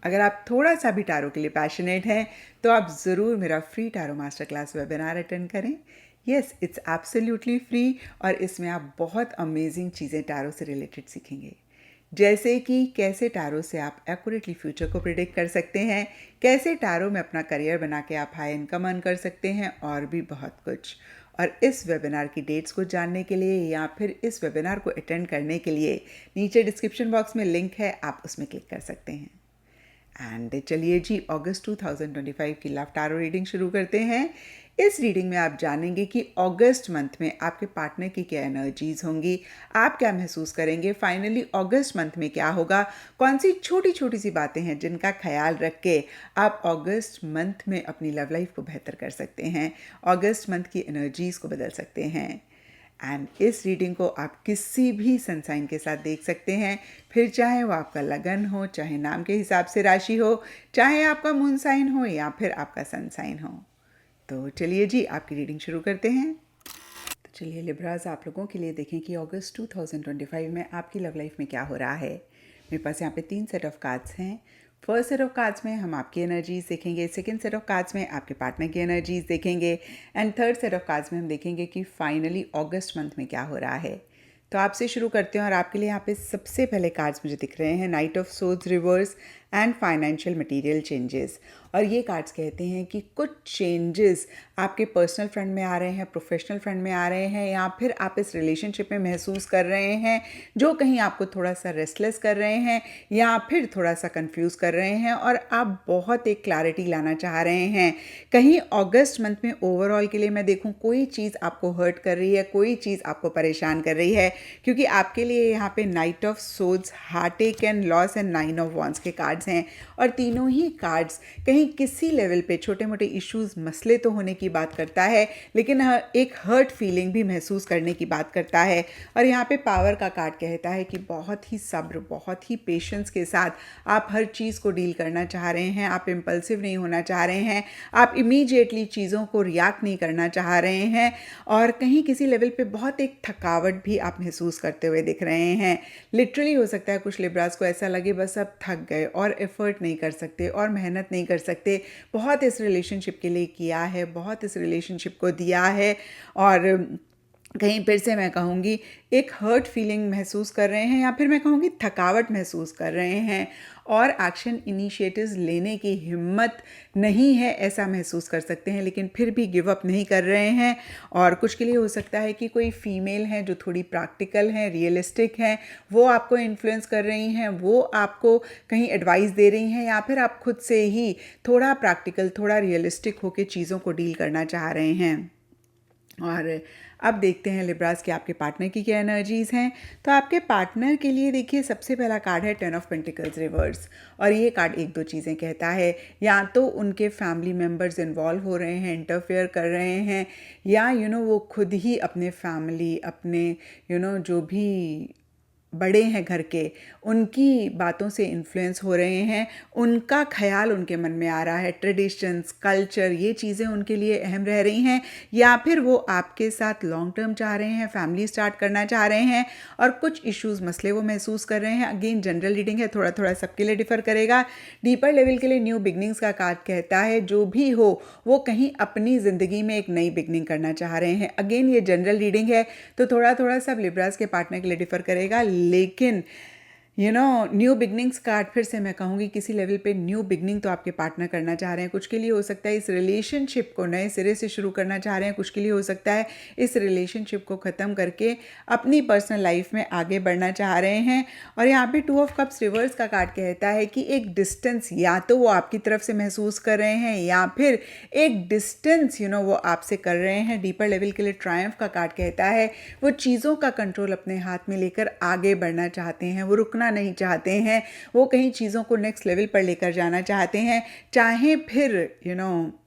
अगर आप थोड़ा सा भी टैरो के लिए पैशनेट हैं तो आप ज़रूर मेरा free tarot master class webinar attend करें। यस, इट्स एब्सोल्युटली फ्री और इसमें आप बहुत अमेजिंग चीज़ें टैरो से रिलेटेड सीखेंगे, जैसे कि कैसे टैरो से आप एक्यूरेटली फ्यूचर को प्रिडिक्ट कर सकते हैं, कैसे टैरो में अपना करियर बना के आप हाई इनकम अर्न कर सकते हैं और भी बहुत कुछ। और इस वेबिनार की डेट्स को जानने के लिए या फिर इस वेबिनार को अटेंड करने के लिए नीचे डिस्क्रिप्शन बॉक्स में लिंक है, आप उसमें क्लिक कर सकते हैं। एंड चलिए जी, अगस्त 2025 की लव टैरो रीडिंग शुरू करते हैं। इस रीडिंग में आप जानेंगे कि अगस्त मंथ में आपके पार्टनर की क्या एनर्जीज होंगी, आप क्या महसूस करेंगे, फाइनली अगस्त मंथ में क्या होगा, कौन सी छोटी छोटी सी बातें हैं जिनका ख्याल रख के आप अगस्त मंथ में अपनी लव लाइफ को बेहतर कर सकते हैं, अगस्त मंथ की एनर्जीज को बदल सकते हैं। एंड इस रीडिंग को आप किसी भी सनसाइन के साथ देख सकते हैं, फिर चाहे वो आपका लगन हो, चाहे नाम के हिसाब से राशि हो, चाहे आपका मून साइन हो या फिर आपका सन साइन हो। तो चलिए जी, आपकी रीडिंग शुरू करते हैं। तो चलिए लिब्राज, आप लोगों के लिए देखें कि अगस्त 2025 में आपकी लव लाइफ में क्या हो रहा है। मेरे पास यहाँ पे 3 सेट ऑफ कार्ड्स हैं। फर्स्ट सेट ऑफ कार्ड्स में हम आपकी एनर्जीज देखेंगे, सेकंड सेट ऑफ कार्ड्स में आपके पार्टनर की एनर्जीज देखेंगे and third set of cards में हम देखेंगे कि फाइनली अगस्त मंथ में क्या हो रहा है। तो आपसे शुरू करते हैं और आपके लिए यहाँ पे सबसे पहले कार्ड्स मुझे दिख रहे हैं night of swords reverse and financial material changes. और ये कार्ड्स कहते हैं कि कुछ चेंजेस आपके पर्सनल फ्रंट में आ रहे हैं, प्रोफेशनल फ्रंट में आ रहे हैं, या फिर आप इस रिलेशनशिप में महसूस कर रहे हैं जो कहीं आपको थोड़ा सा रेस्टलेस कर रहे हैं या फिर थोड़ा सा कंफ्यूज कर रहे हैं और आप बहुत एक क्लैरिटी लाना चाह रहे हैं। कहीं अगस्त मंथ में ओवरऑल के लिए मैं देखूं कोई चीज़ आपको हर्ट कर रही है, कोई चीज़ आपको परेशान कर रही है, क्योंकि आपके लिए यहाँ पे knight of swords, heartache and loss and 9 of wands के कार्ड्स हैं। और तीनों ही कार्ड्स कहीं किसी लेवल पे छोटे मोटे इश्यूज, मसले तो होने की बात करता है, लेकिन एक हर्ट फीलिंग भी महसूस करने की बात करता है। और यहाँ पे पावर का कार्ड कहता है कि बहुत ही सब्र, बहुत ही पेशेंस के साथ आप हर चीज़ को डील करना चाह रहे हैं, आप इम्पल्सिव नहीं होना चाह रहे हैं, आप इमीडिएटली चीज़ों को रिएक्ट नहीं करना चाह रहे हैं और कहीं किसी लेवल पे बहुत एक थकावट भी आप महसूस करते हुए दिख रहे हैं। लिटरली हो सकता है कुछ लिब्रास को ऐसा लगे बस अब थक गए और एफर्ट नहीं कर सकते और मेहनत नहीं कर सकते, बहुत इस रिलेशनशिप के लिए किया है, बहुत इस रिलेशनशिप को दिया है और कहीं फिर से मैं कहूँगी एक हर्ट फीलिंग महसूस कर रहे हैं या फिर मैं कहूँगी थकावट महसूस कर रहे हैं और एक्शन इनिशिएटिव्स लेने की हिम्मत नहीं है, ऐसा महसूस कर सकते हैं, लेकिन फिर भी गिव अप नहीं कर रहे हैं। और कुछ के लिए हो सकता है कि कोई फीमेल हैं जो थोड़ी प्रैक्टिकल हैं, रियलिस्टिक हैं, वो आपको इन्फ्लुएंस कर रही हैं, वो आपको कहीं एडवाइस दे रही हैं, या फिर आप खुद से ही थोड़ा प्रैक्टिकल, थोड़ा रियलिस्टिक होकर चीज़ों को डील करना चाह रहे हैं। और अब देखते हैं लिब्रास कि आपके पार्टनर की क्या एनर्जीज हैं। तो आपके पार्टनर के लिए देखिए सबसे पहला कार्ड है 10 ऑफ पेंटिकल्स रिवर्स। और ये कार्ड एक दो चीज़ें कहता है, या तो उनके फैमिली मेम्बर्स इन्वॉल्व हो रहे हैं, इंटरफेयर कर रहे हैं, या वो खुद ही अपने फैमिली, अपने जो भी बड़े हैं घर के, उनकी बातों से इन्फ्लुएंस हो रहे हैं, उनका ख्याल उनके मन में आ रहा है, ट्रेडिशंस, कल्चर, ये चीज़ें उनके लिए अहम रह रही हैं, या फिर वो आपके साथ लॉन्ग टर्म चाह रहे हैं, फैमिली स्टार्ट करना चाह रहे हैं और कुछ इश्यूज, मसले वो महसूस कर रहे हैं। अगेन जनरल रीडिंग है, थोड़ा थोड़ा सबके लिए डिफर करेगा। डीपर लेवल के लिए न्यू बिगनिंग्स का कार्ड कहता है जो भी हो वो कहीं अपनी ज़िंदगी में एक नई बिगनिंग करना चाह रहे हैं। अगेन ये जनरल रीडिंग है तो थोड़ा थोड़ा सब लिब्रास के पार्टनर के लिए डिफर करेगा, लेकिन न्यू बिगनिंग्स कार्ड फिर से मैं कहूँगी किसी लेवल पे न्यू बिगनिंग तो आपके पार्टनर करना चाह रहे हैं। कुछ के लिए हो सकता है इस रिलेशनशिप को नए सिरे से शुरू करना चाह रहे हैं, कुछ के लिए हो सकता है इस रिलेशनशिप को ख़त्म करके अपनी पर्सनल लाइफ में आगे बढ़ना चाह रहे हैं। और यहाँ पे 2 ऑफ कप्स रिवर्स का कार्ड कहता है कि एक डिस्टेंस या तो वो आपकी तरफ से महसूस कर रहे हैं या फिर एक डिस्टेंस वो आपसे कर रहे हैं। डीपर लेवल के लिए ट्रायम्फ का कार्ड कहता है वो चीज़ों का कंट्रोल अपने हाथ में लेकर आगे बढ़ना चाहते हैं, वो रुकना नहीं चाहते हैं, वो कहीं चीज़ों को नेक्स्ट लेवल पर लेकर जाना चाहते हैं, चाहे फिर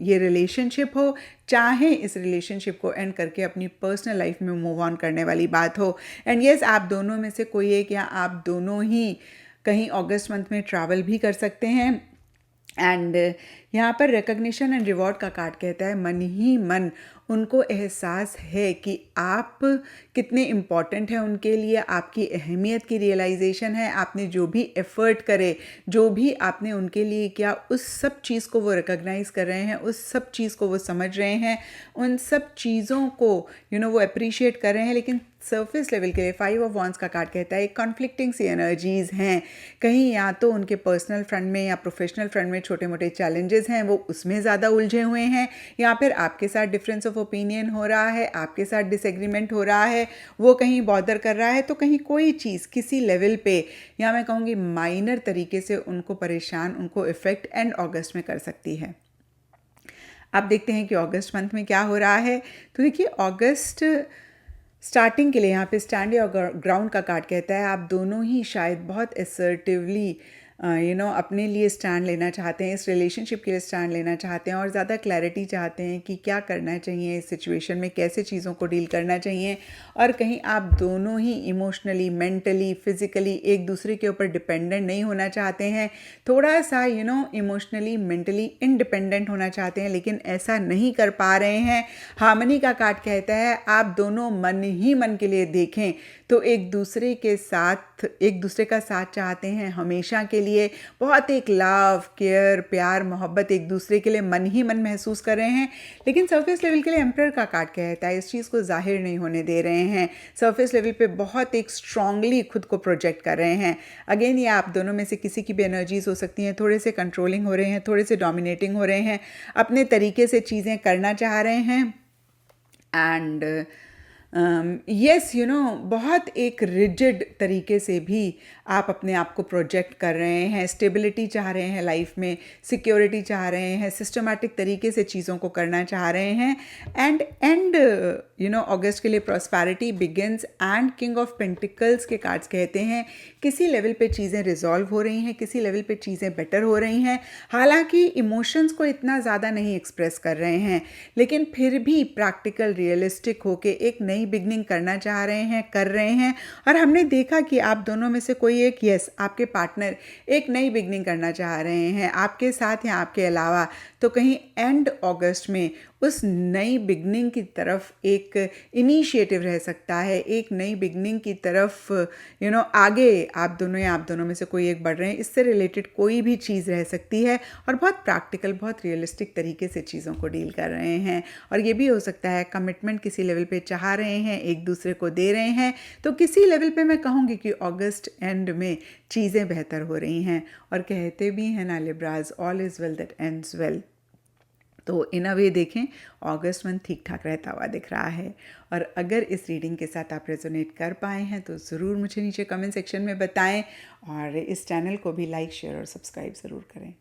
ये रिलेशनशिप हो, चाहे इस रिलेशनशिप को एंड करके अपनी पर्सनल लाइफ में मूव ऑन करने वाली बात हो। एंड यस, आप दोनों में से कोई एक या आप दोनों ही कहीं अगस्त मंथ में ट्रैवल भी कर सकते हैं। एंड यहाँ पर रिकग्निशन एंड रिवॉर्ड का कार्ड कहता है मन ही मन उनको एहसास है कि आप कितने इम्पॉर्टेंट हैं उनके लिए, आपकी अहमियत की रियलाइजेशन है, आपने जो भी एफ़र्ट करे, जो भी आपने उनके लिए किया, उस सब चीज़ को वो रिकॉग्नाइज़ कर रहे हैं, उस सब चीज़ को वो समझ रहे हैं, उन सब चीज़ों को वो अप्रिशिएट कर रहे हैं। लेकिन सरफेस लेवल के लिए 5 ऑफ वॉन्ड्स का कार्ड कहता है कॉन्फ्लिक्टिंग सी एनर्जीज़ हैं, कहीं या तो उनके पर्सनल फ्रंट में या प्रोफेशनल फ्रंट में छोटे मोटे चैलेंजेस हैं, वो उसमें ज़्यादा उलझे हुए हैं, या फिर आपके साथ डिफरेंस ऑफ ओपिनियन हो रहा है, आपके साथ डिसएग्रीमेंट हो रहा है, वो कहीं बॉदर कर रहा है, तो कहीं कोई चीज़ किसी लेवल पे, या मैं कहूँगी माइनर तरीके से उनको परेशान, उनको इफ़ेक्ट एंड अगस्त में कर सकती है। अब देखते हैं कि अगस्त मंथ में क्या हो रहा है। तो देखिए, अगस्त स्टार्टिंग के लिए यहाँ पे स्टैंड योर ग्राउंड का कार्ड कहता है आप दोनों ही शायद बहुत असर्टिवली अपने लिए स्टैंड लेना चाहते हैं, इस रिलेशनशिप के लिए स्टैंड लेना चाहते हैं और ज़्यादा क्लैरिटी चाहते हैं कि क्या करना चाहिए इस सिचुएशन में, कैसे चीज़ों को डील करना चाहिए। और कहीं आप दोनों ही इमोशनली, मेंटली, फिज़िकली एक दूसरे के ऊपर डिपेंडेंट नहीं होना चाहते हैं, थोड़ा सा इमोशनली, मेंटली इंडिपेंडेंट होना चाहते हैं, लेकिन ऐसा नहीं कर पा रहे हैं। हार्मनी का कार्ड कहता है आप दोनों मन ही मन के लिए देखें तो एक दूसरे का साथ चाहते हैं हमेशा के लिए, बहुत एक लव, केयर, प्यार, मोहब्बत एक दूसरे के लिए मन ही मन महसूस कर रहे हैं। लेकिन सरफेस लेवल के लिए एम्परर का कार्ड कहता है इस चीज़ को जाहिर नहीं होने दे रहे हैं, सरफेस लेवल पे बहुत एक स्ट्रांगली खुद को प्रोजेक्ट कर रहे हैं। अगेन ये आप दोनों में से किसी की भी एनर्जीज हो सकती हैं, थोड़े से कंट्रोलिंग हो रहे हैं, थोड़े से डोमिनेटिंग हो रहे हैं, अपने तरीके से चीज़ें करना चाह रहे हैं एंड यस बहुत एक रिजिड तरीके से भी आप अपने आप को प्रोजेक्ट कर रहे हैं, स्टेबिलिटी चाह रहे हैं लाइफ में, सिक्योरिटी चाह रहे हैं, सिस्टमैटिक तरीके से चीज़ों को करना चाह रहे हैं एंड अगस्त के लिए prosperity begins and king of pentacles के कार्ड्स कहते हैं किसी लेवल पे चीज़ें रिजॉल्व हो रही हैं, किसी लेवल पे चीज़ें बेटर हो रही हैं। हालांकि इमोशंस को इतना ज़्यादा नहीं एक्सप्रेस कर रहे हैं, लेकिन फिर भी प्रैक्टिकल, रियलिस्टिक होके एक नई बिगनिंग करना चाह रहे हैं, कर रहे हैं। और हमने देखा कि आप दोनों में से कोई एक, यस, आपके पार्टनर एक नई बिगनिंग करना चाह रहे हैं आपके साथ या आपके अलावा, तो कहीं एंड अगस्त में उस नई बिगनिंग की तरफ एक इनिशिएटिव रह सकता है, एक नई बिगनिंग की तरफ आगे आप दोनों या आप दोनों में से कोई एक बढ़ रहे हैं, इससे रिलेटेड कोई भी चीज़ रह सकती है और बहुत प्रैक्टिकल, बहुत रियलिस्टिक तरीके से चीज़ों को डील कर रहे हैं। और ये भी हो सकता है कमिटमेंट किसी लेवल पे चाह रहे हैं, एक दूसरे को दे रहे हैं, तो किसी लेवल पे मैं कहूँगी कि अगस्त एंड में चीज़ें बेहतर हो रही हैं। और कहते भी हैं ना लिब्राज, all is well that ends well. तो इन अ वे देखें अगस्त मंथ ठीक ठाक रहता हुआ दिख रहा है। और अगर इस रीडिंग के साथ आप रेजोनेट कर पाए हैं तो ज़रूर मुझे नीचे कमेंट सेक्शन में बताएं और इस चैनल को भी लाइक, शेयर और सब्सक्राइब ज़रूर करें।